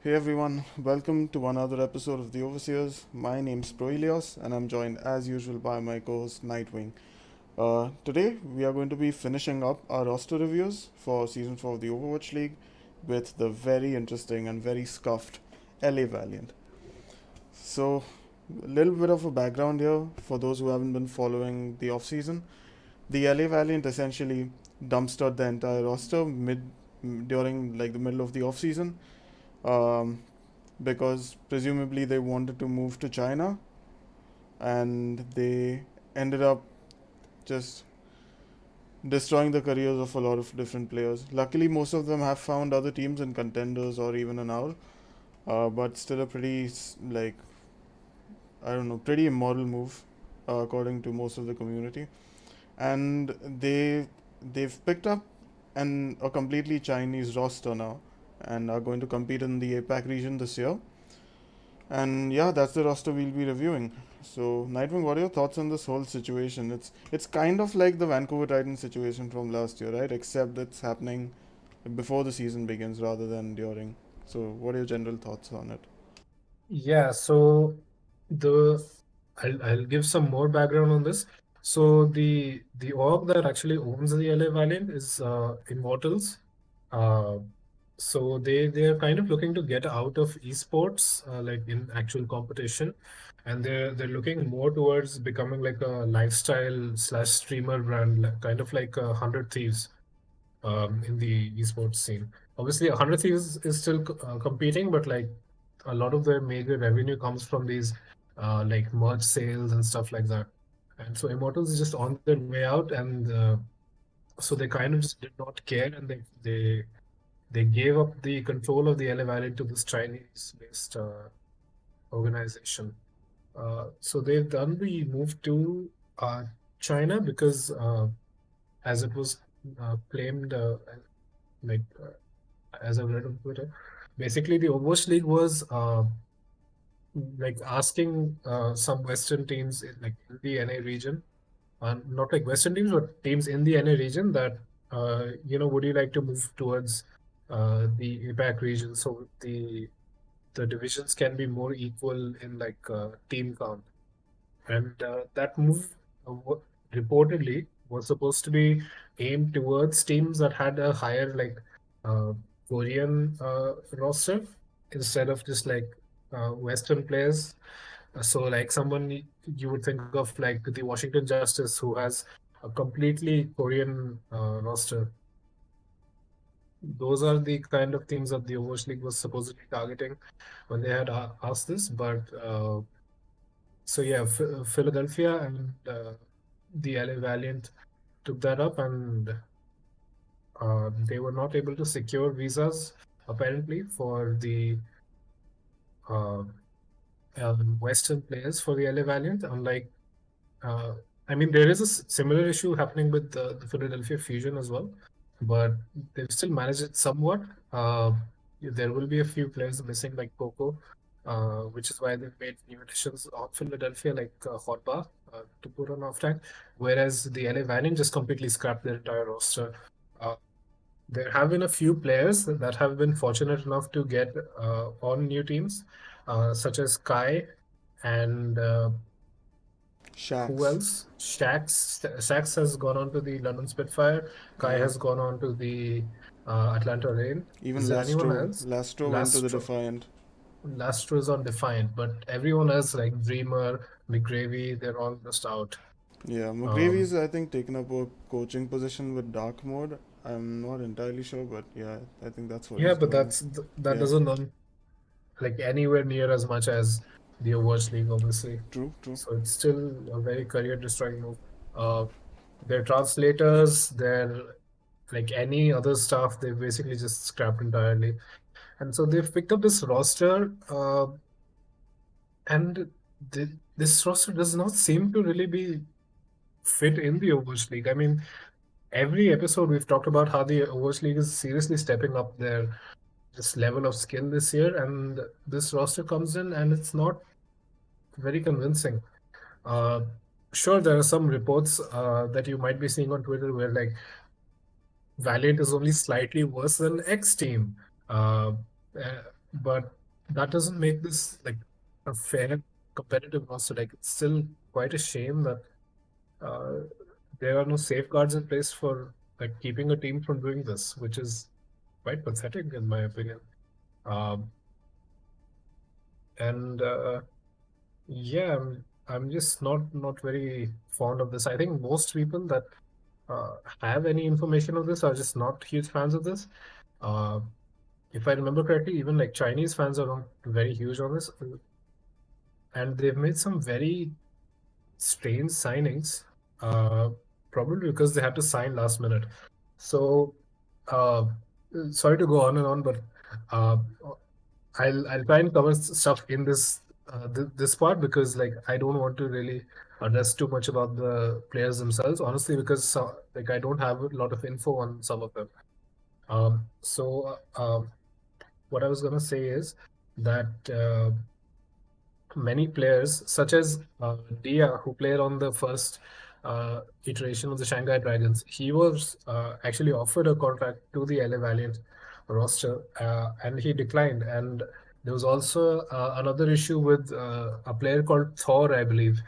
Hey everyone, welcome to another episode of the Overseers. My name's Proilios and I'm joined as usual by my co-host Nightwing. Today we are going to be finishing up our roster reviews for Season 4 of the Overwatch League with the very interesting and very scuffed LA Valiant. So, a little bit of a background here for those who haven't been following the off-season. The LA Valiant essentially dumpstered the entire roster during like the middle of the off-season. Um, because presumably they wanted to move to China and they ended up just destroying the careers of a lot of different players. Luckily, most of them have found other teams and contenders or even an owl, but still a pretty, like, I don't know, pretty immoral move, according to most of the community. And they've picked up a completely Chinese roster now and are going to compete in the APAC region this year. And yeah, that's the roster we'll be reviewing. So, Nightwing, what are your thoughts on this whole situation? It's kind of like the Vancouver Titans situation from last year, right? Except it's happening before the season begins rather than during. So, what are your general thoughts on it? Yeah, so the I'll give some more background on this. So the org that actually owns the LA Valiant is Immortals. Uh, so they're kind of looking to get out of esports, like in actual competition, and they're looking more towards becoming like a lifestyle slash streamer brand, kind of like 100 Thieves in the esports scene. Obviously, 100 Thieves is still competing, but like a lot of their major revenue comes from these like merch sales and stuff like that. And so Immortals is just on their way out, and so they kind of just did not care, and they gave up the control of the LA Valley to this Chinese-based organization. So they've done the move to China because, as it was claimed, like as I've read on Twitter. Basically, the Overwatch League was like asking some Western teams like in the NA region, not like Western teams, but teams in the NA region that would you like to move towards the APAC region so the divisions can be more equal in like team count. And that move reportedly was supposed to be aimed towards teams that had a higher like uh, Korean roster instead of just like Western players. So like someone you would think of like the Washington Justice who has a completely Korean roster. Those are the kind of teams that the Overwatch League was supposedly targeting when they had asked this. But so yeah, Philadelphia and the LA Valiant took that up, and they were not able to secure visas apparently for the uh, Western players for the LA Valiant. Unlike, uh, I mean, there is a similar issue happening with the Philadelphia Fusion as well, but they've still managed it somewhat. There will be a few players missing, like Poco, which is why they've made new additions on Philadelphia, like Hotba, to put on off tank, whereas the LA Valiant just completely scrapped their entire roster. Uh, there have been a few players that have been fortunate enough to get on new teams, such as Kai and who Shax. else? Shax has gone on to the London Spitfire. Kai Yeah. has gone on to the Atlanta Rain. Even Is there anyone Lastro. else? Lastro went to the Lastro. Defiant. Lastro is on Defiant, but everyone else like Dreamer, McGravy, they're all just out. Yeah, Um, McGravy's I think taken up a coaching position with Dark Mode. I'm not entirely sure, but yeah, I think that's what yeah, he's but doing. that Yeah, doesn't earn like anywhere near as much as the Overwatch League, obviously. true, true. So it's still a very career destroying move. Uh, their translators, their like any other stuff, they've basically just scrapped entirely. And so they've picked up this roster, and this roster does not seem to really be fit in the Overwatch League. I mean, every episode we've talked about how the Overwatch League is seriously stepping up their this level of skill this year, and this roster comes in and it's not very convincing. Uh, sure, there are some reports that you might be seeing on Twitter where like Valiant is only slightly worse than X Team. Uh, but that doesn't make this like a fair competitive roster. Like it's still quite a shame that uh, there are no safeguards in place for like keeping a team from doing this, which is quite pathetic in my opinion. Um, and Yeah, I'm just not very fond of this. I think most people that have any information of this are just not huge fans of this. Uh, if I remember correctly, even like Chinese fans are not very huge on this, and they've made some very strange signings, uh, probably because they had to sign last minute. So, uh, sorry to go on and on, but uh, I'll try and cover stuff in this part because like I don't want to really address too much about the players themselves, honestly, because like I don't have a lot of info on some of them. What I was gonna say is that many players, such as Dia, who played on the first iteration of the Shanghai Dragons, he was actually offered a contract to the LA Valiant roster, and he declined. And there was also another issue with a player called Thor, I believe.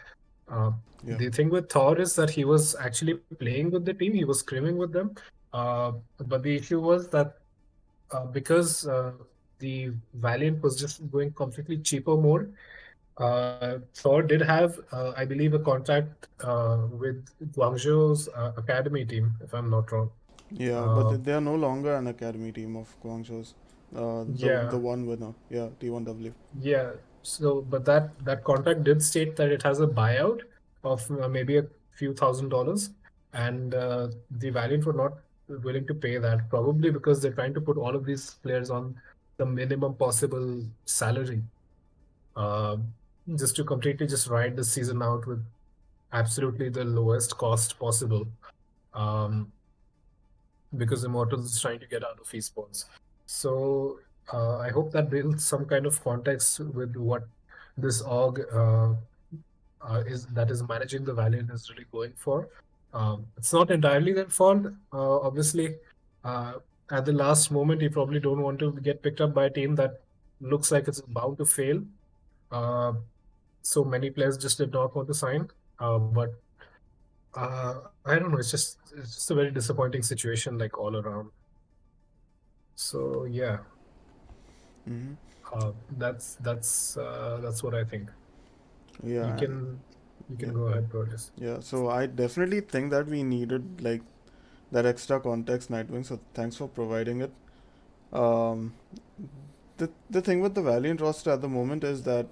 Uh, Yeah. the thing with Thor is that he was actually playing with the team, he was scrimming with them. But the issue was that because the Valiant was just going completely cheaper mode, Thor did have, I believe, a contract with Guangzhou's academy team, if I'm not wrong. Yeah, but Uh, they are no longer an academy team of Guangzhou's. The yeah, one winner, yeah, T1W. yeah. So, but that contract did state that it has a buyout of maybe a few $1,000s, and the Valiant were not willing to pay that, probably because they're trying to put all of these players on the minimum possible salary, uh, just to completely just ride the season out with absolutely the lowest cost possible. Um, because Immortals is trying to get out of esports. So I hope that builds some kind of context with what this org is that is managing the Valiant is really going for. It's not entirely their fault, obviously. Uh, at the last moment, you probably don't want to get picked up by a team that looks like it's bound to fail. Uh, so many players just did not want to sign. But I don't know. It's just a very disappointing situation, like all around. So yeah, Mm-hmm. that's what I think. You Yeah, and can you yeah, can go ahead, Proilios. yeah. So I definitely think that we needed like that extra context, Nightwing. So thanks for providing it. Um, the thing with the Valiant roster at the moment is that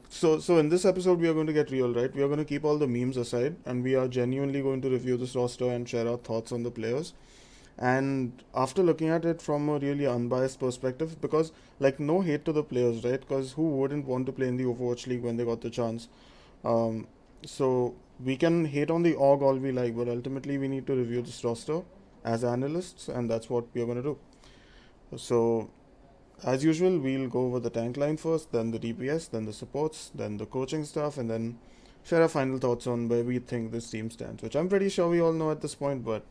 so in this episode we are going to get real, right? We are going to keep all the memes aside, and we are genuinely going to review this roster and share our thoughts on the players. And after looking at it from a really unbiased perspective, because like no hate to the players, right? Because who wouldn't want to play in the Overwatch League when they got the chance? Um, so we can hate on the org all we like, but ultimately we need to review this roster as analysts, and that's what we are going to do. So as usual, we'll go over the tank line first, then the DPS, then the supports, then the coaching stuff, and then share our final thoughts on where we think this team stands, which I'm pretty sure we all know at this point, but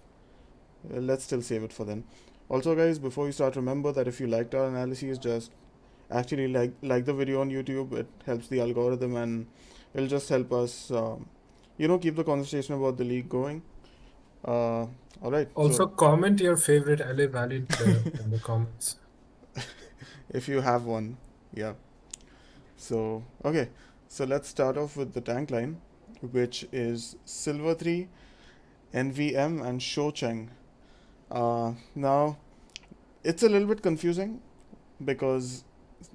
let's still save it for then. Also, guys, before you start, remember that if you liked our analyses, just actually like the video on YouTube. It helps the algorithm, and it'll just help us, keep the conversation about the league going. All right, Also, so comment your favorite LA Valiant player in the comments. if you have one, yeah. So, okay, so let's start off with the tank line, which is Silver 3, NVM, and ShowCheng. Now, it's a little bit confusing because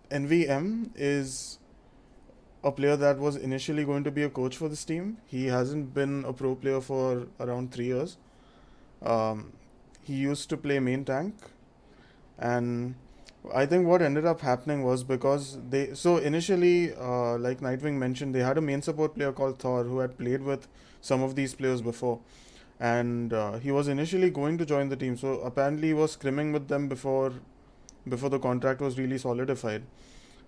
NVM is a player that was initially going to be a coach for this team. He hasn't been a pro player for around 3 years. Um, he used to play main tank, and I think what ended up happening was because so initially, like Nightwing mentioned, they had a main support player called Thor who had played with some of these players before, and he was initially going to join the team. So apparently, he was scrimming with them before the contract was really solidified.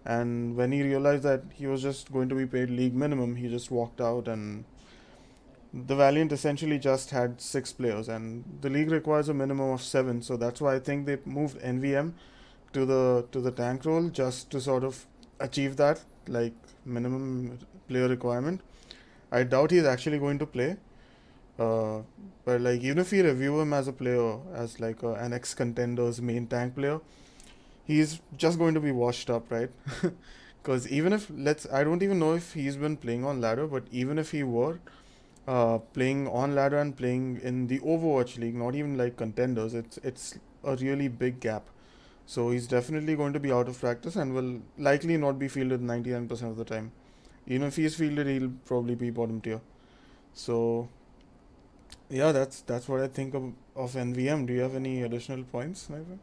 And when he realized that he was just going to be paid league minimum, he just walked out, and the Valiant essentially just had 6 players, and the league requires a minimum of 7. So that's why I think they moved NVM to the tank role just to sort of achieve that like minimum player requirement. I doubt he's actually going to play. Uh, but like even if we review him as a player, as like an ex-contender's main tank player, he's just going to be washed up, right? Because even if I don't even know if he's been playing on ladder, but even if he were playing on ladder and playing in the Overwatch League, not even like contenders, it's a really big gap. So he's definitely going to be out of practice and will likely not be fielded 99% of the time. Even if he's fielded, he'll probably be bottom tier. So yeah, that's what I think of NVM. Do you have any additional points, Naiva?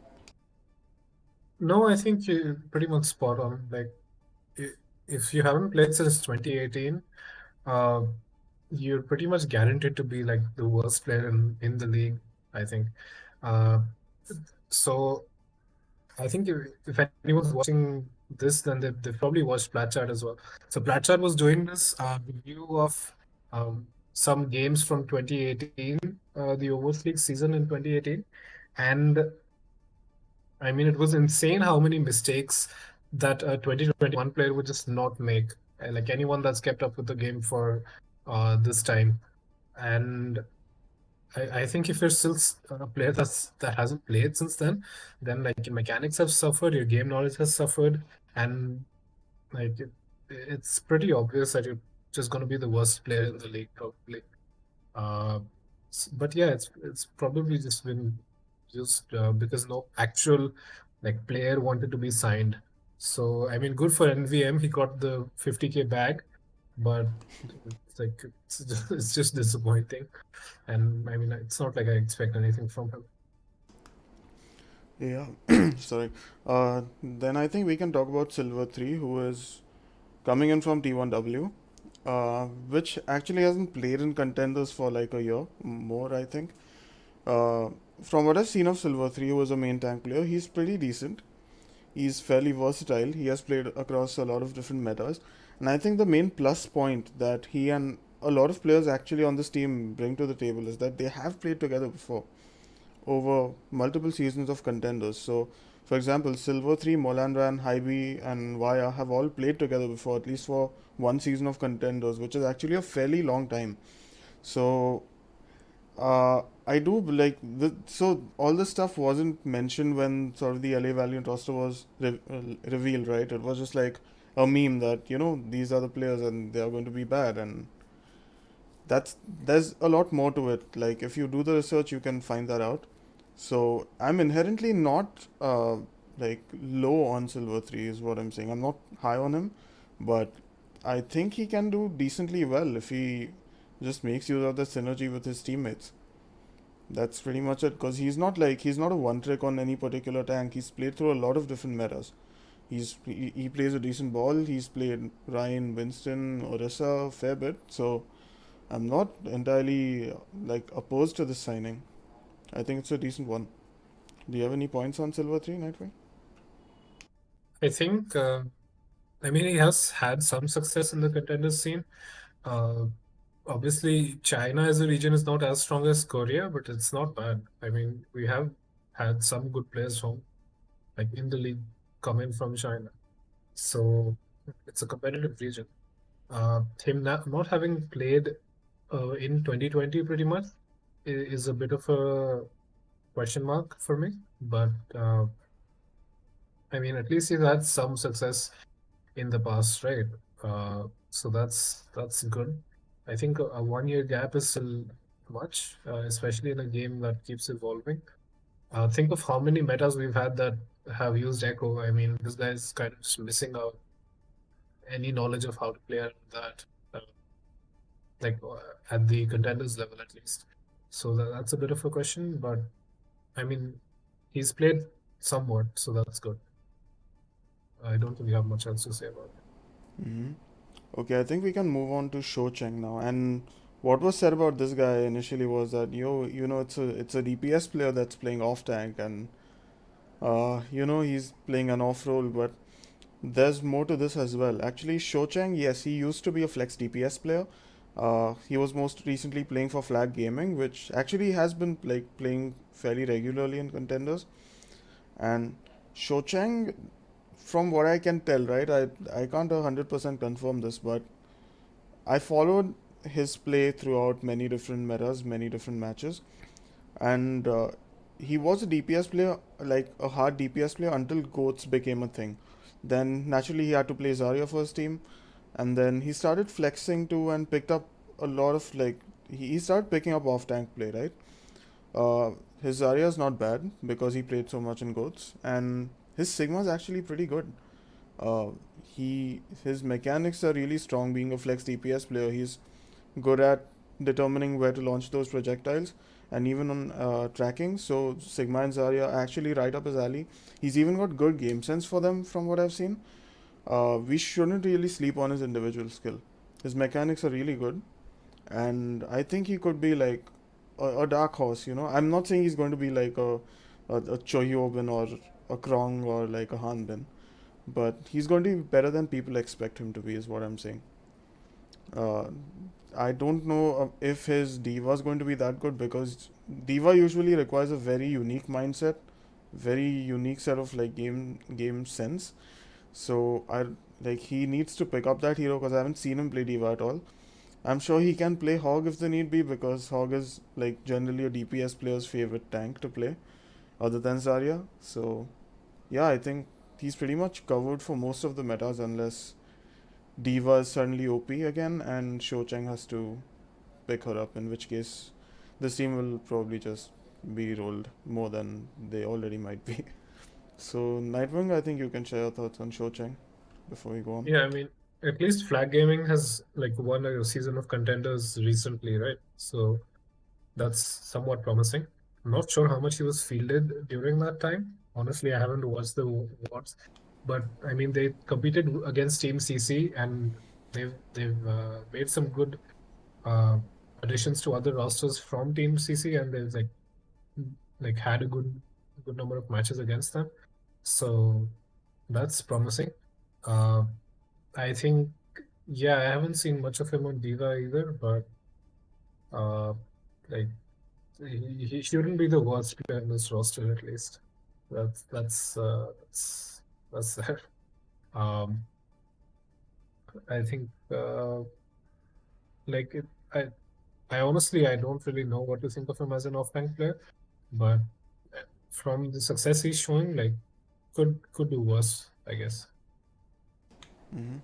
No, I think you're pretty much spot on. Like, i- if you haven't played since 2018, uh, you're pretty much guaranteed to be like the worst player in the league, I think. Uh, so I think if anyone's watching this, then they've probably watched Platchat as well. So Platchat was doing this review of some games from 2018, the Overwatch League season in 2018. And I mean, it was insane how many mistakes that a 2021 player would just not make. Like anyone that's kept up with the game for this time. And I think if you're still a player that hasn't played since then like your mechanics have suffered, your game knowledge has suffered, and like it's pretty obvious that you're just going to be the worst player in the league probably. Uh, but yeah, it's probably just been just because no actual like player wanted to be signed. So I mean, good for NVM, he got the 50K bag, but it's just disappointing. And I mean, it's not like I expect anything from him. Yeah, sorry. Then I think we can talk about Silver 3, who is coming in from T1W, which actually hasn't played in contenders for like a year more, I think. Uh, from what I've seen of Silver 3, who is a main tank player, he's pretty decent. He's fairly versatile. He has played across a lot of different metas. And I think the main plus point that he and a lot of players actually on this team bring to the table is that they have played together before over multiple seasons of contenders. So, for example, Silver 3, MoLanran, Highbee, and Wya have all played together before, at least for one season of contenders, which is actually a fairly long time. So, I do like so all this stuff wasn't mentioned when sort of the LA Valiant roster was revealed, right? It was just like a meme that these are the players and they are going to be bad, and there's a lot more to it. Like if you do the research, you can find that out. So I'm inherently not like low on Silver 3 is what I'm saying. I'm not high on him, but I think he can do decently well if he just makes use of the synergy with his teammates. That's pretty much it. Because he's not a one trick on any particular tank. He's played through a lot of different metas. He plays a decent ball. He's played Ryan, Winston, Orisa a fair bit. So I'm not entirely like opposed to this signing. I think it's a decent one. Do you have any points on Silver 3, Nightwing? I think, I mean, he has had some success in the contender scene. Uh, Obviously, China as a region is not as strong as Korea, but it's not bad. I mean, we have had some good players from like in the league coming from China. So it's a competitive region. Him not having played in 2020 pretty much is a bit of a question mark for me. But I mean, at least he's had some success in the past, right? So that's good. I think a 1 year gap is still much, especially in a game that keeps evolving. Think of how many metas we've had that have used Echo. I mean, this guy's kind of just missing out any knowledge of how to play that, uh, like at the contenders level at least. So that's a bit of a question, but I mean, he's played somewhat, so that's good. I don't think we have much else to say about it. Mm-hmm. Okay, I think we can move on to ShowCheng now. And what was said about this guy initially was that it's a DPS player that's playing off tank, and he's playing an off role, but there's more to this as well. Actually, ShowCheng, yes, he used to be a flex DPS player. He was most recently playing for Flag Gaming, which actually has been like playing fairly regularly in contenders. And ShowCheng, from what I can tell, right? I can't 100% confirm this, but I followed his play throughout many different metas, many different matches, and he was a DPS player, like a hard DPS player, until goats became a thing. Then naturally he had to play Zarya for his team, and then he started flexing too and picked up a lot of like he started picking up off tank play, right? Uh, his Zarya is not bad because he played so much in goats, and his Sigma is actually pretty good. Uh, his mechanics are really strong. Being a flex DPS player, he's good at determining where to launch those projectiles and even on tracking. So Sigma and Zarya are actually right up his alley. He's even got good game sense for them from what I've seen. We shouldn't really sleep on his individual skill. His mechanics are really good, and I think he could be like a dark horse. I'm not saying he's going to be like a Choyobin or a Krong or like a Hanbin, but he's going to be better than people expect him to be. Is what I'm saying. Uh, I don't know if his diva is going to be that good because diva usually requires a very unique mindset, very unique set of like game sense. So I like he needs to pick up that hero because I haven't seen him play diva at all. I'm sure he can play Hog if the need be because Hog is like generally a DPS player's favorite tank to play other than Zarya. So yeah, I think he's pretty much covered for most of the metas unless Diva is suddenly OP again and ShowCheng has to pick her up, in which case this team will probably just be rolled more than they already might be. So Nightwing, I think you can share your thoughts on ShowCheng before we go on. Yeah, I mean, at least Flag Gaming has like won a season of contenders recently, right? So that's somewhat promising. I'm not sure how much he was fielded during that time. Honestly, I haven't watched the awards, but I mean, they competed against Team CC and they've made some good uh, additions to other rosters from Team CC, and they've like had a good number of matches against them. So that's promising. Uh, I think, yeah, I haven't seen much of him on Diva either, but uh, like he shouldn't be the worst player in this roster at least. That's there. Um, I think like it, I honestly I don't really know what to think of him as an off-tank player, but from the success he's showing, like could do worse, I guess. hmm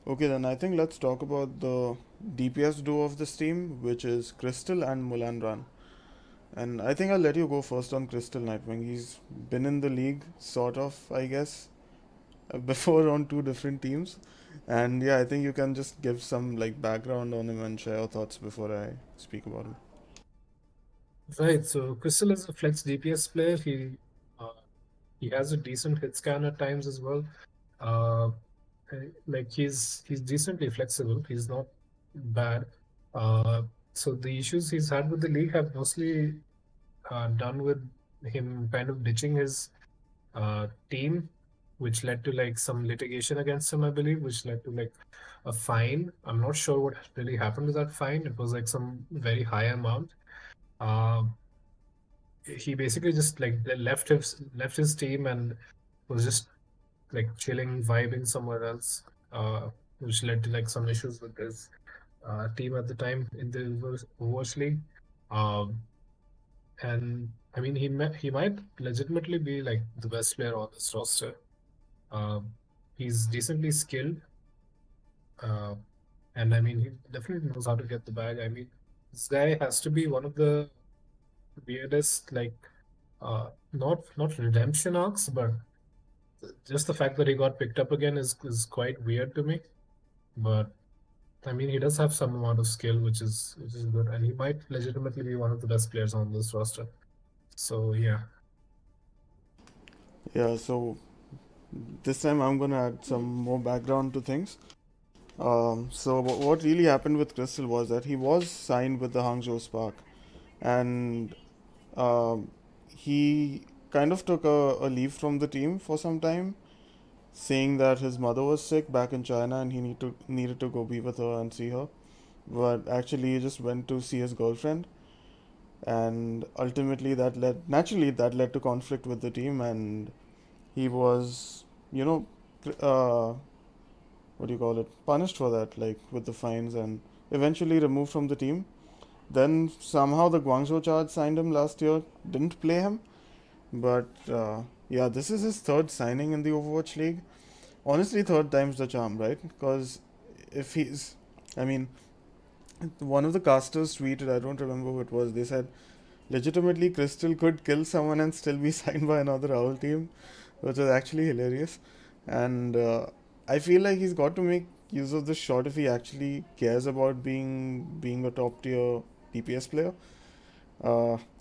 Okay, then I think let's talk about the DPS duo of this team, which is Krystal and MoLanran. And I think I'll let you go first on Krystal Nightwing. He's been in the league, sort of, I guess, before on two different teams. And yeah, I think you can just give some like background on him and share your thoughts before I speak about him. Right. So Crystal is a flex DPS player. Uh, he has a decent hit scan at times as well. Uh, like he's decently flexible. He's not bad. Uh, so the issues he's had with the league have mostly done with him kind of ditching his team, which led to like some litigation against him, I believe, which led to like a fine. I'm not sure what really happened to that fine. It was like some very high amount. Uh, he basically just like left his team and was just like chilling, vibing somewhere else, which led to like some issues with his team at the time in the Overwatch League. Um, and I mean, he might legitimately be like the best player on this roster. Um, he's decently skilled, uh, and I mean, he definitely knows how to get the bag. I mean, this guy has to be one of the weirdest, like, not redemption arcs, but just the fact that he got picked up again is quite weird to me. But I mean, he does have some amount of skill, which is good, and he might legitimately be one of the best players on this roster. So yeah, Yeah, so this time I'm gonna add some more background to things. So what really happened with Crystal was that he was signed with the Hangzhou Spark, and um, he kind of took a leave from the team for some time, saying that his mother was sick back in China and he needed to go be with her and see her. But actually, he just went to see his girlfriend, and ultimately that led to conflict with the team, and he was, you know, uh, what do you call it, punished for that, like with the fines, and eventually removed from the team. Then somehow the Guangzhou Charge signed him last year, didn't play him, but yeah, this is his third signing in the Overwatch League. Honestly, third time's the charm, right? Because if he's, I mean, one of the casters tweeted, I don't remember who it was, they said, legitimately, Krystal could kill someone and still be signed by another Owl team, which is actually hilarious. And I feel like he's got to make use of this shot if he actually cares about being a top tier DPS player.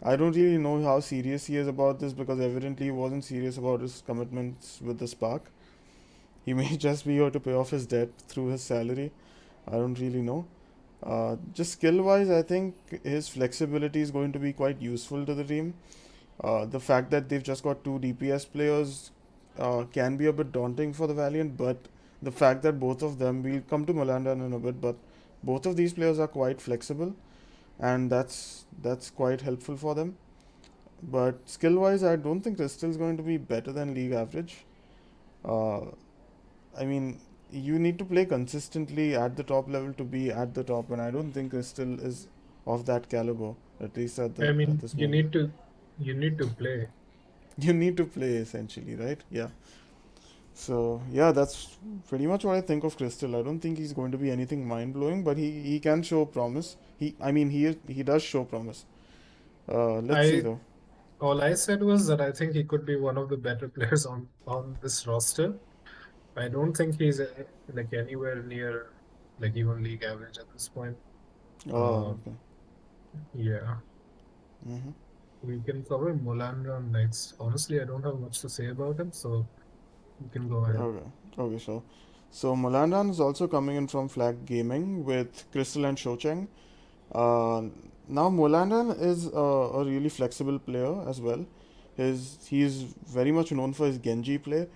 I don't really know how serious he is about this because evidently he wasn't serious about his commitments with the Spark. He may just be here to pay off his debt through his salary. I don't really know. Just skill wise, I think his flexibility is going to be quite useful to the team. The fact that they've just got two DPS players can be a bit daunting for the Valiant, but the fact that both of them, we'll come to MoLanran in a bit, but both of these players are quite flexible, and that's quite helpful for them. But skill wise, I don't think Crystal is going to be better than league average. Uh, I mean, you need to play consistently at the top level to be at the top, and I don't think Crystal is of that caliber, at least I at mean, this moment. you need to play. You need to play essentially, right? Yeah. So yeah, that's pretty much what I think of Crystal. I don't think he's going to be anything mind blowing, but he can show promise. I mean he does show promise. Let's see I though. All I said was that I think he could be one of the better players on this roster. I don't think he's like anywhere near like even league average at this point. Oh, Um, okay. yeah, Mm-hmm. we can cover MoLanran next. Honestly, I don't have much to say about him, so you can go ahead. Okay. Okay, so MoLanran is also coming in from Flag Gaming with Crystal and ShowCheng. Uh, Now MoLanran is a really flexible player as well. He's very much known for his Genji play.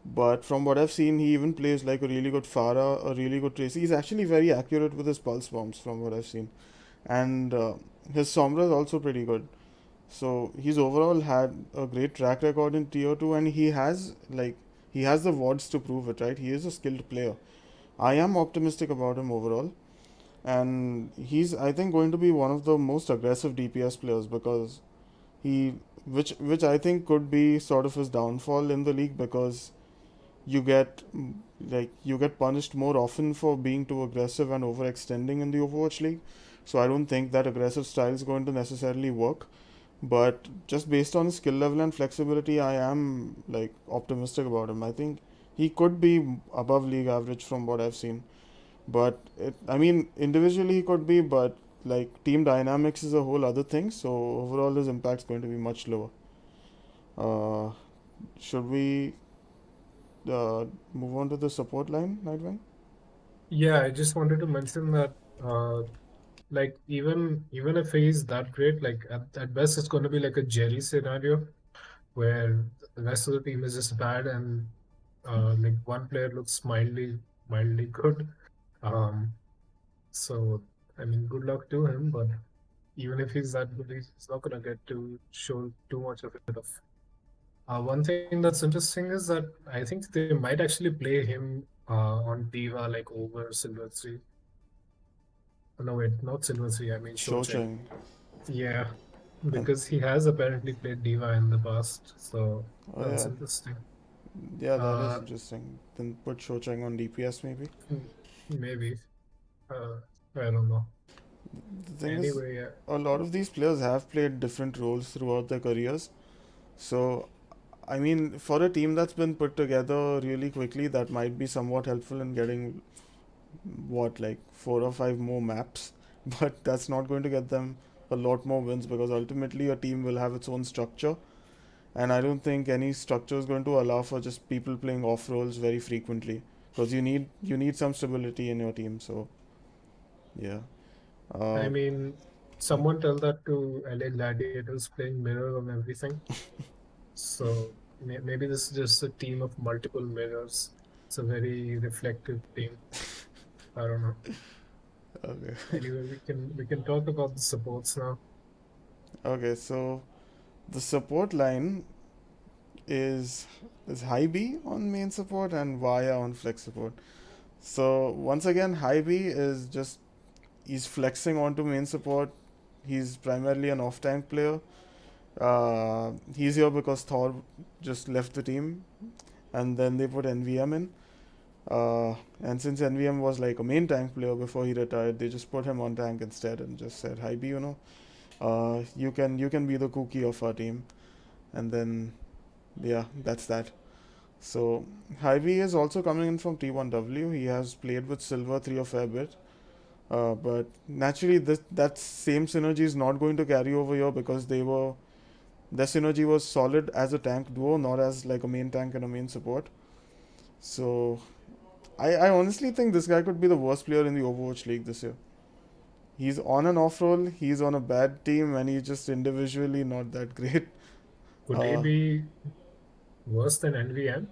But from what I've seen, he even plays like a really good Farah, a really good Tracy. He's actually very accurate with his pulse bombs, from what I've seen, and his Sombra is also pretty good. So he's overall had a great track record in Tier Two, and he has the wards to prove it. Right, he is a skilled player. I am optimistic about him overall, and he's I think going to be one of the most aggressive DPS players because he, which I think could be sort of his downfall in the league because you get you get punished more often for being too aggressive and overextending in the Overwatch League. So I don't think that aggressive style is going to necessarily work. But just based on his skill level and flexibility, I am like optimistic about him. I think he could be above league average from what I've seen. I mean, individually he could be, but like team dynamics is a whole other thing. So overall, his impact is going to be much lower. Uh, should we move on to the support line, Nightwing? Yeah, I just wanted to mention that like even if he's that great, like at best it's going to be like a Jerry scenario where the rest of the team is just bad and like one player looks mildly good. Um, so I mean, good luck to him, but even if he's that good, he's not gonna get to show too much of it. Of one thing that's interesting is that I think they might actually play him on Diva like over Silver 3. No, wait, not Silver 3. I mean ShowCheng. ShowCheng. Yeah, And because he has apparently played Diva in the past, so oh that's yeah, interesting. yeah, that is Uh, interesting. Then put ShowCheng on DPS maybe. Maybe. Uh, I don't know. The thing is, Anyway, a lot of these players have played different roles throughout their careers. So I mean, for a team that's been put together really quickly, that might be somewhat helpful in getting what like four or five more maps. But that's not going to get them a lot more wins because ultimately a team will have its own structure, and I don't think any structure is going to allow for just people playing off roles very frequently because you need some stability in your team. So yeah, I uh, mean, someone tell that to LA Gladiators playing mirror on everything. So maybe this is just a team of multiple mirrors. It's a very reflective team. I don't know. okay, Anyway, we can talk about the supports now. okay. So the support line is Highbee on main support and Vya on flex support. So once again, Highbee is just he's flexing onto main support. He's primarily an off tank player. He's here because Thor just left the team, and then they put NVM in. And since NVM was like a main tank player before he retired, they just put him on tank instead and just said, "Hi B, you can be the cookie of our team." And then yeah, that's that. So Highbee is also coming in from T1W. He has played with Silver 3 a fair bit. But naturally, that same synergy is not going to carry over here because their synergy was solid as a tank duo, not as like a main tank and a main support. So I honestly think this guy could be the worst player in the Overwatch League this year. He's on an off roll, he's on a bad team, and he's just individually not that great. Could he Uh, be worse than NVM?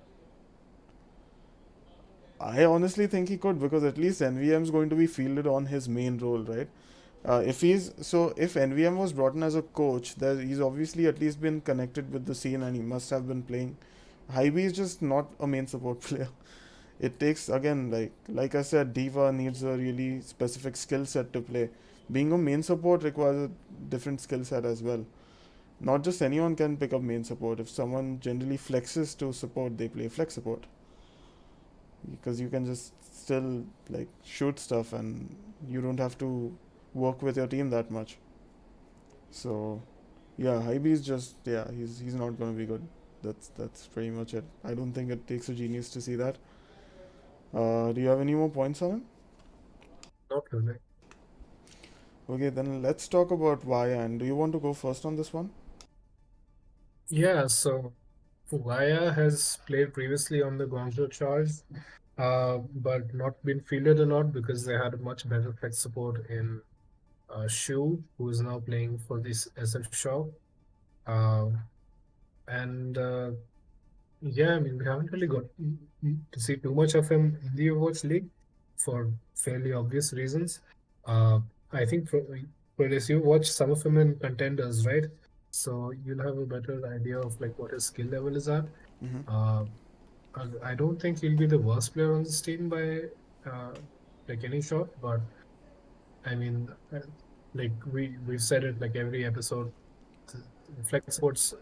I honestly think he could because at least NVM is going to be fielded on his main role, right? If NVM was brought in as a coach, he's obviously at least been connected with the scene and he must have been playing. Hybe is just not a main support player. It takes again like I said, Diva needs a really specific skill set to play. Being a main support requires a different skill set as well. Not just anyone can pick up main support. If someone generally flexes to support, they play flex support because you can just still like shoot stuff and you don't have to work with your team that much. So yeah, Hybe is just he's not gonna be good. That's pretty much it. I don't think it takes a genius to see that. Do you have any more points on it? Not really. Okay, then let's talk about Vaya. And do you want to go first on this one? Yeah, so Wya has played previously on the Guangzhou Charge, but not been fielded a lot because they had much better flex support in Shu, who is now playing for this SF Shaw. Uh, and Yeah, I mean, we haven't really got to see too much of him in the Overwatch League for fairly obvious reasons. Uh, I think for this, you watch some of him in contenders, right? So you'll have a better idea of like what his skill level is at. Mm-hmm. Uh, I don't think he'll be the worst player on this team by uh, like any shot, but I mean, like we've said it like every episode, Flex Sports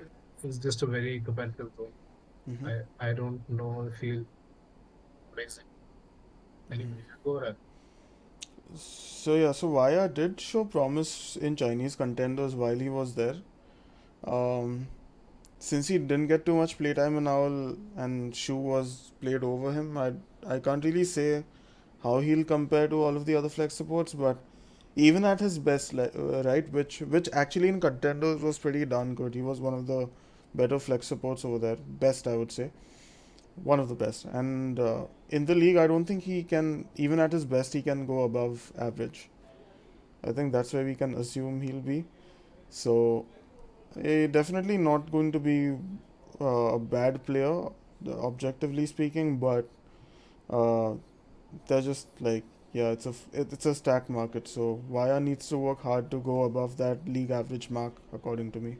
is just a very competitive zone. Mm-hmm. I don't know if he'll amazing. Anyway, go ahead. So Vaya did show promise in Chinese contenders while he was there. Um, since he didn't get too much playtime in Owl and Shu was played over him, I can't really say how he'll compare to all of the other flex supports, but even at his best, right, which actually in contenders was pretty darn good. He was one of the better flex supports over there, best I would say, one of the best. And in the league, I don't think he can even at his best he can go above average. I think that's where we can assume he'll be. So definitely not going to be a bad player, objectively speaking, but uh, they're just like it's a stack market. So Vaya needs to work hard to go above that league average mark, according to me.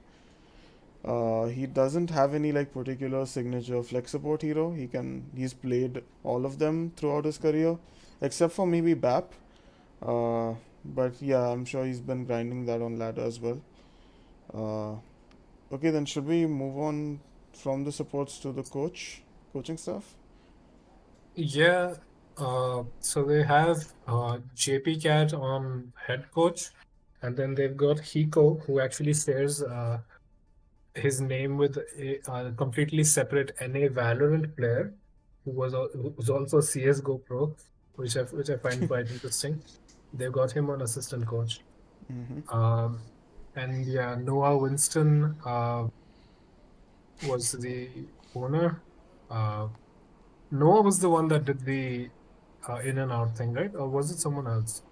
He doesn't have any like particular signature flex support hero. He's played all of them throughout his career, except for maybe BAP. But yeah, I'm sure he's been grinding that on ladder as well. Uh, okay, then should we move on from the supports to the coaching stuff? Yeah, so they have JpCat on head coach, and then they've got Hiko, who actually shares his name with a completely separate NA Valorant player, who was also a CS:GO pro, which I find quite interesting. They've got him on assistant coach. Mm-hmm. Um, and yeah, Noah Winston was the owner. Uh, Noah was the one that did the in and out thing, right? Or was it someone else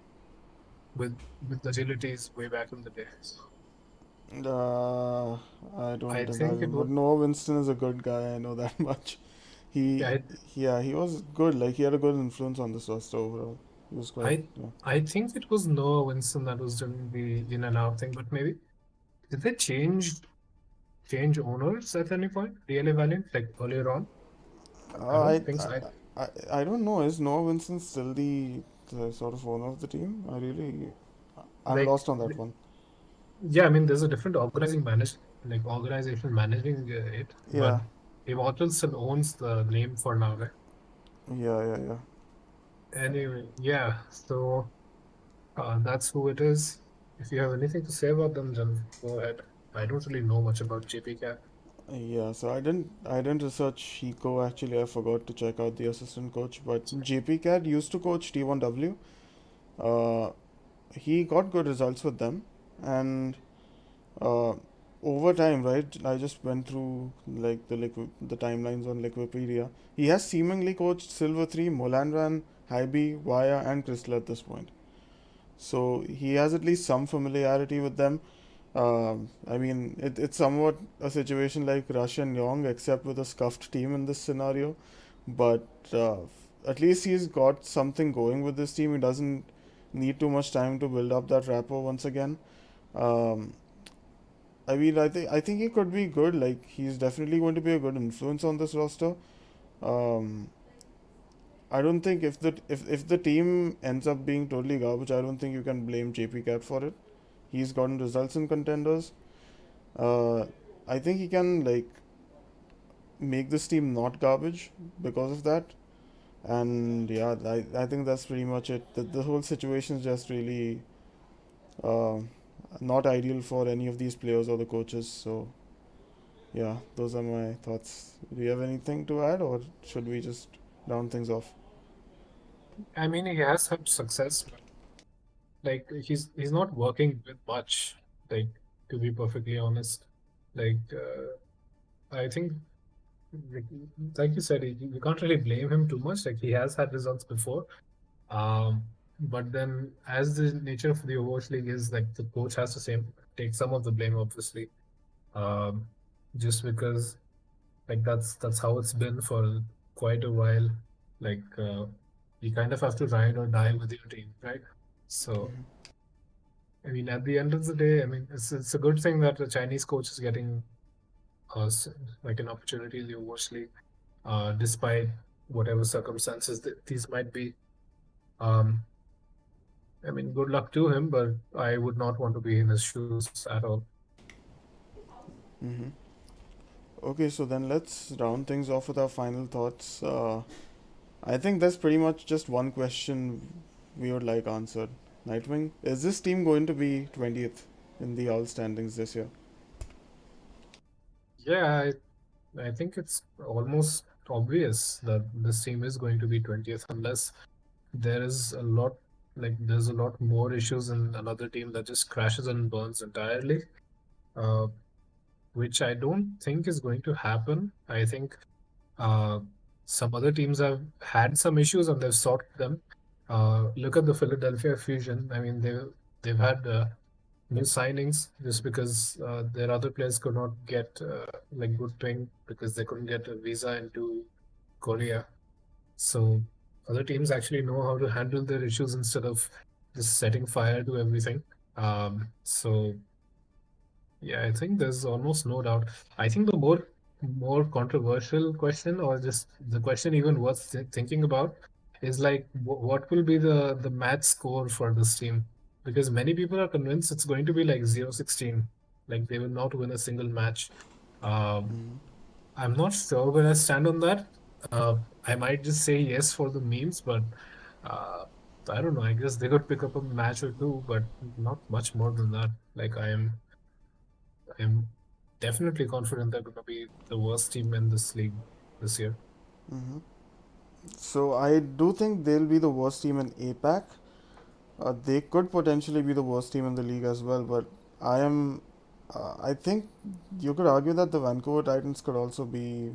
with with agilities way back in the days? I don't I think I think it remember. was. Noah Winston is a good guy. I know that much. Yeah, He, yeah, he was good. Like he had a good influence on this roster overall. He was quite, I yeah. I think it was Noah Winston that was doing the in and out thing, but maybe did they change? change owners at any point? Really Valiant, like earlier on? I Uh, I, don't think so. I don't know. Is Noah Vincent still the sort of owner of the team? I'm Like, lost on that one. yeah, I mean, there's a different organization managing it, but Yeah, Immortal still owns the name for now, right? yeah. Anyway, yeah. So that's who it is. If you have anything to say about them, then go ahead. I don't really know much about JpCat. Yeah, so I didn't research Chico actually. I forgot to check out the assistant coach, but JpCat used to coach T1W. Uh, he got good results with them, and uh, over time, right? I just went through like the timelines on Wikipedia. He has seemingly coached Silver 3, MoLanran, Highbee, Wya, and Krystal at this point. So he has at least some familiarity with them. I mean, it's somewhat a situation like Rush and Yong, except with a scuffed team in this scenario. But at least he's got something going with this team. He doesn't need too much time to build up that rapport once again. Um, I mean, I think he could be good. Like he's definitely going to be a good influence on this roster. Um, I don't think if the team ends up being totally garbage, I don't think you can blame JpCat for it. He's gotten results in contenders. Uh, I think he can like make this team not garbage because of that. And yeah, I think that's pretty much it. The whole situation is just really uh, not ideal for any of these players or the coaches. So yeah, those are my thoughts. Do you have anything to add, or should we just round things off? I mean, he has had success, but like he's not working with much. Like, to be perfectly honest, like I think, like, like you said, you can't really blame him too much. Like he has had results before. Um, but then, as the nature of the Overwatch League is, like the coach has to take some of the blame, obviously. Um, just because like that's how it's been for quite a while. Like you kind of have to ride or die with your team, right? So I mean, at the end of the day, I mean, it's a good thing that the Chinese coach is getting us like an opportunity in the Overwatch League, despite whatever circumstances these might be. Um, I mean, good luck to him, but I would not want to be in his shoes at all. Mm-hmm. Okay, so then let's round things off with our final thoughts. I think there's pretty much just one question we would like answered. Nightwing, is this team going to be 20th in the all standings this year? Yeah, I think it's almost obvious that this team is going to be 20th unless there is a lot there's a lot more issues in another team that just crashes and burns entirely, uh, which I don't think is going to happen. I think uh, some other teams have had some issues and they've sorted them. Look at the Philadelphia Fusion. I mean, they've had new signings just because their other players could not get like good ping because they couldn't get a visa into Korea. So other teams actually know how to handle their issues instead of just setting fire to everything. So yeah, I think there's almost no doubt. I think the more controversial question, or just the question even worth thinking about, is like what will be the match score for this team? Because many people are convinced it's going to be like 0-16, like they will not win a single match. Um, Mm-hmm. I'm not sure where I stand on that. I might just say yes for the memes, but uh, I don't know. I guess they could pick up a match or two, but not much more than that. Like I'm definitely confident they're going to be the worst team in this league this year. Mm-hmm. So I do think they'll be the worst team in APAC. They could potentially be the worst team in the league as well, but I am. I think you could argue that the Vancouver Titans could also be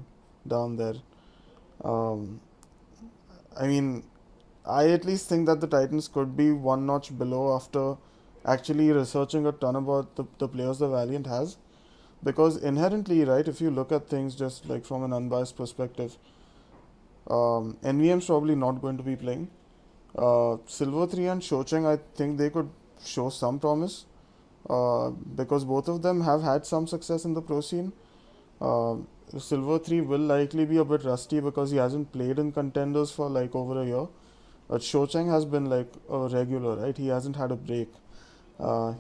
down there. Um, I mean, I at least think that the Titans could be one notch below after actually researching a ton about the players the Valiant has. Because inherently, right, if you look at things just like from an unbiased perspective, NVM's probably not going to be playing. Silver 3 and ShowCheng, I think they could show some promise because both of them have had some success in the pro scene. Um Silver 3 will likely be a bit rusty because he hasn't played in contenders for like over a year. But ShowCheng has been like a regular, right? He hasn't had a break.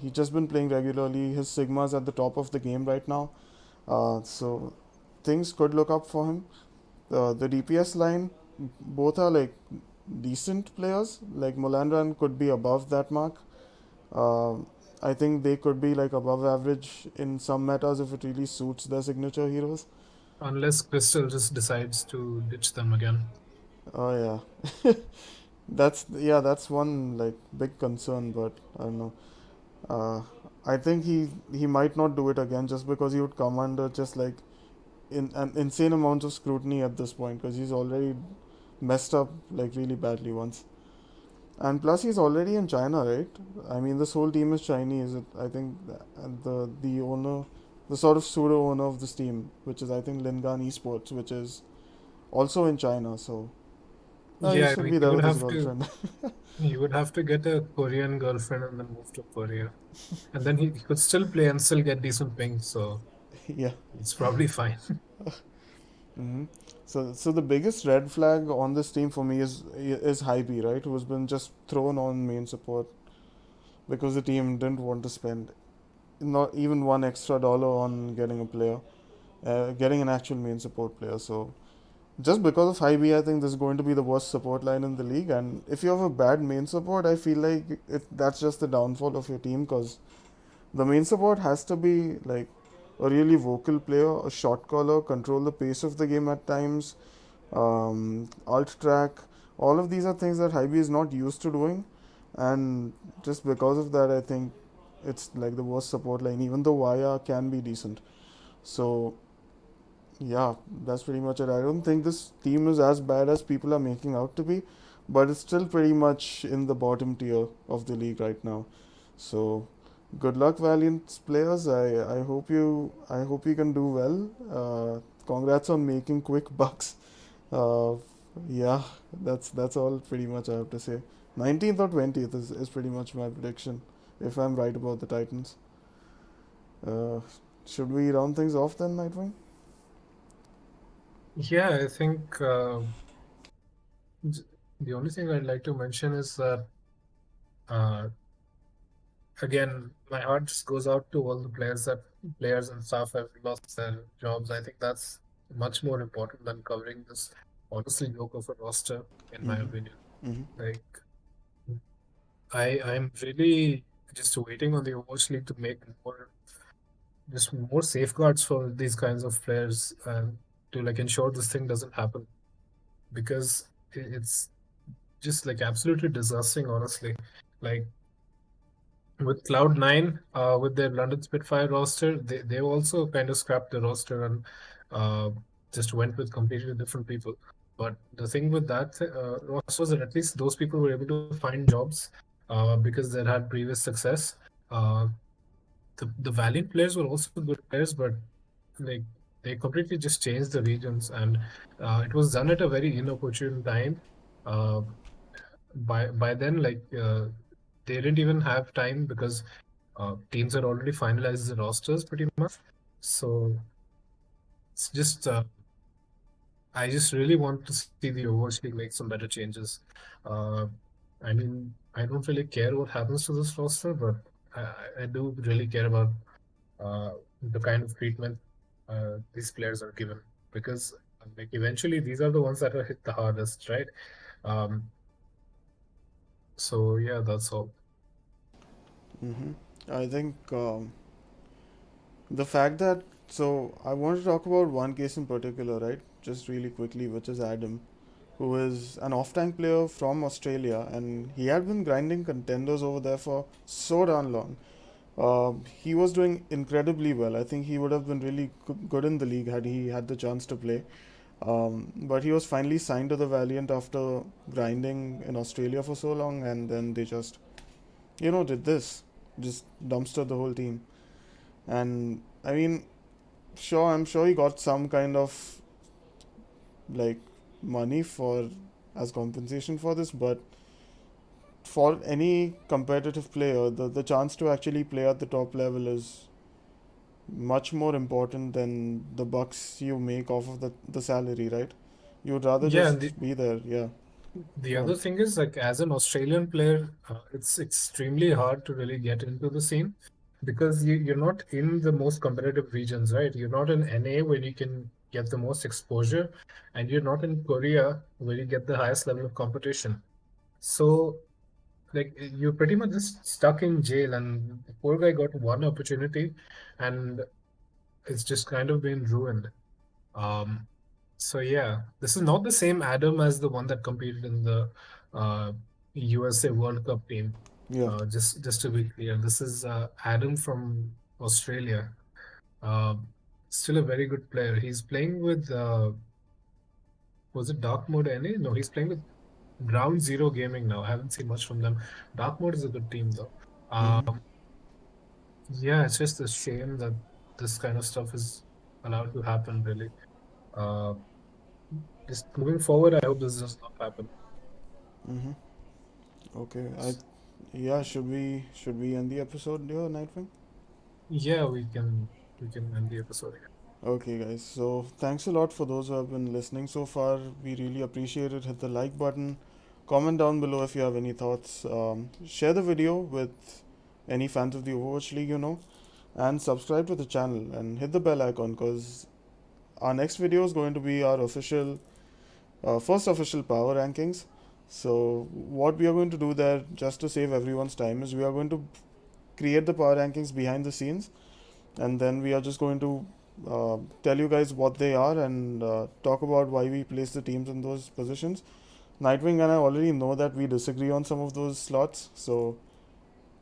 He's just been playing regularly. His Sigma's at the top of the game right now. So things could look up for him. The DPS line, both are like decent players. Like MoLanran could be above that mark. Um I think they could be like above average in some metas if it really suits their signature heroes. Unless Krystal just decides to ditch them again. Oh yeah, that's one like big concern, but I don't know. Uh, I think he might not do it again just because he would come under just like in an insane amount of scrutiny at this point because he's already messed up like really badly once. And plus, he's already in China, right? I mean, this whole team is Chinese. I think the owner, the sort of pseudo owner of this team, which is I think Lingan Esports, which is also in China. So he Yeah, should be he there would with his have to girlfriend. he would have to get a Korean girlfriend and then move to Korea. And then he could still play and still get decent pings, so Yeah. it's probably fine. hmm So the biggest red flag on this team for me is Highbee, right? Who's been just thrown on main support because the team didn't want to spend not even one extra dollar on getting a player, getting an actual main support player. So just because of Highbee, I think this is going to be the worst support line in the league. And if you have a bad main support, I feel like that's just the downfall of your team because the main support has to be like a really vocal player, a shot caller, control the pace of the game at times, alt track. All of these are things that Hybe is not used to doing, and just because of that, I think it's like the worst support line. Even though Wya can be decent, so yeah, that's pretty much it. I don't think this team is as bad as people are making out to be, but it's still pretty much in the bottom tier of the league right now. So good luck, Valiant players. I hope you can do well. Congrats on making quick bucks. Uh, yeah, that's all pretty much I have to say. 19th or 20th is pretty much my prediction, if I'm right about the Titans. Uh, should we round things off then, Nightwing? Yeah, I think j- the only thing I'd like to mention is that uh, again, my heart just goes out to all the players and staff have lost their jobs. I think that's much more important than covering this honestly yoke of a roster, in my Mm-hmm. opinion. Mm-hmm. Like I'm really just waiting on the Overwatch League to make more safeguards for these kinds of players and to like ensure this thing doesn't happen because it's just like absolutely disgusting, honestly. Like with Cloud9, with their London Spitfire roster, they also kind of scrapped the roster and uh, just went with completely different people. But the thing with that roster was that at least those people were able to find jobs because they had previous success. Uh, the Valiant players were also good players, but like they completely just changed the regions, and it was done at a very inopportune time. Uh, by then, they didn't even have time because teams had already finalized the rosters pretty much. So it's just I just really want to see the Overwatch League make some better changes. Uh, I mean, I don't really care what happens to this roster, but I do really care about the kind of treatment these players are given because like eventually these are the ones that are hit the hardest, right? Um, so yeah, that's all. Mm-hmm. I think the fact that I want to talk about one case in particular, right? Just really quickly, which is Adam, who is an off-tank player from Australia, and he had been grinding contenders over there for so darn long. He was doing incredibly well. I think he would have been really good in the league had he had the chance to play. But he was finally signed to the Valiant after grinding in Australia for so long, and then they just, did this, just dumpstered the whole team. And I mean, sure, I'm sure he got some kind of like money for as compensation for this, but for any competitive player, the chance to actually play at the top level is much more important than the bucks you make off of the salary, right? You'd rather Yeah, and just be there. Yeah, the go on. other thing is, like, as an Australian player, it's extremely hard to really get into the scene because you're not in the most competitive regions, right? You're not in NA where you can get the most exposure, and you're not in Korea where you get the highest level of competition. So, like, you're pretty much just stuck in jail, and the poor guy got one opportunity, and it's just kind of been ruined. Um, so yeah, this is not the same Adam as the one that competed in the uh, USA World Cup team. Yeah. Just to be clear, this is Adam from Australia. Uh, Still a very good player. He's playing with was it Dark Mode NA? No, he's playing with Ground Zero Gaming now. I haven't seen much from them. Dark Mode is a good team though. Mm-hmm. Yeah, it's just a shame that this kind of stuff is allowed to happen. Really. Uh, just moving forward, I hope this does not happen. Mm-hmm. Okay. Yeah. Should we end the episode here, Nightwing? Yeah, we can end the episode here. Okay, guys. So thanks a lot for those who have been listening so far. We really appreciate it. Hit the like button. Comment down below if you have any thoughts. Share the video with any fans of the Overwatch League, and subscribe to the channel and hit the bell icon because our next video is going to be our first official power rankings. So what we are going to do there, just to save everyone's time, is we are going to create the power rankings behind the scenes, and then we are just going to tell you guys what they are and talk about why we place the teams in those positions. Nightwing and I already know that we disagree on some of those slots, so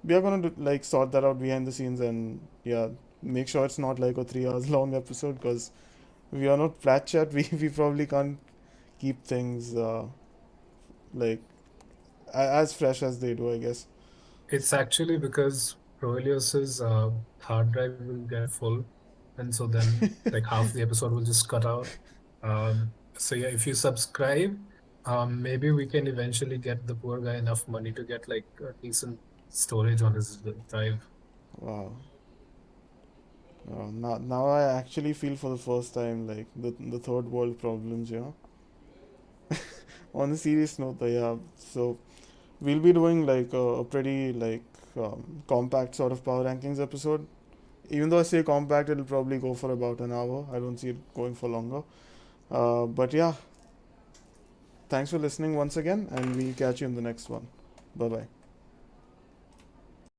we are gonna like sort that out behind the scenes and yeah, make sure it's not like a 3 hours long episode because we are not flat chat. We probably can't keep things like as fresh as they do, I guess. It's actually because Proilios's hard drive will get full, and so then like half the episode will just cut out. So yeah, if you subscribe, maybe we can eventually get the poor guy enough money to get like a decent storage on his drive. Wow. Now I actually feel for the first time like the third world problems, On a serious note, yeah. So we'll be doing like a pretty like compact sort of power rankings episode. Even though I say compact, it'll probably go for about an hour. I don't see it going for longer. But yeah, thanks for listening once again, and we'll catch you in the next one. Bye bye.